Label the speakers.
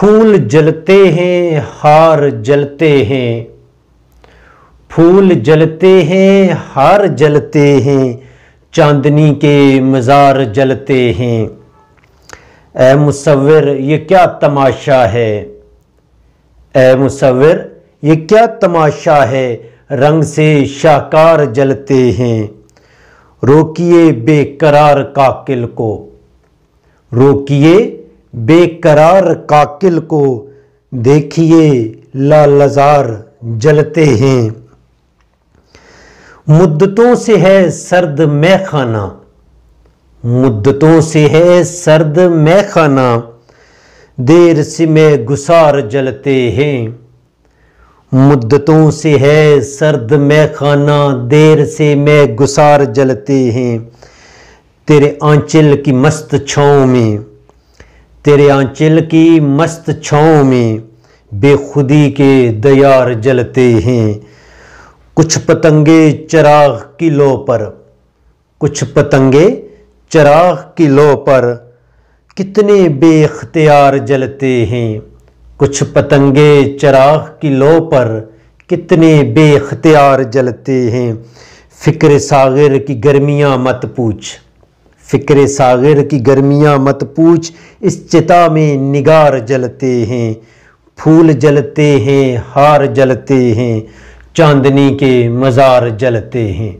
Speaker 1: फूल जलते हैं, हार जलते हैं, फूल जलते हैं, हार जलते हैं, चांदनी के मज़ार जलते हैं। ऐ मुसव्विर ये क्या तमाशा है, ऐ मुसव्विर ये क्या तमाशा है, रंग से शाहकार जलते हैं। रोकिए बेकरार काकिल को, रोकिए बेकरार काकिल को, देखिए लालजार जलते हैं। मुद्दतों से है सर्द मैखाना, मुद्दतों से है सर्द मैखाना, देर से में गुसार जलते हैं। मुद्दतों से है सर्द मैखाना, देर से में गुसार जलते हैं। तेरे आंचल की मस्त छाँव में, तेरे आंचल की मस्त छाँव में, बेखुदी के दयार जलते हैं। कुछ पतंगे चिराग की लो पर, कुछ पतंगे चिराग की लो पर, कितने बेख्तियार जलते हैं। कुछ पतंगे चिराग की लो पर, कितने बेख्तियार जलते हैं। फ़िक्र सागिर की गर्मियाँ मत पूछ, फ़िक्र सागिर की गर्मियाँ मत पूछ, इस चिता में निगार जलते हैं। फूल जलते हैं, हार जलते हैं, चांदनी के मज़ार जलते हैं।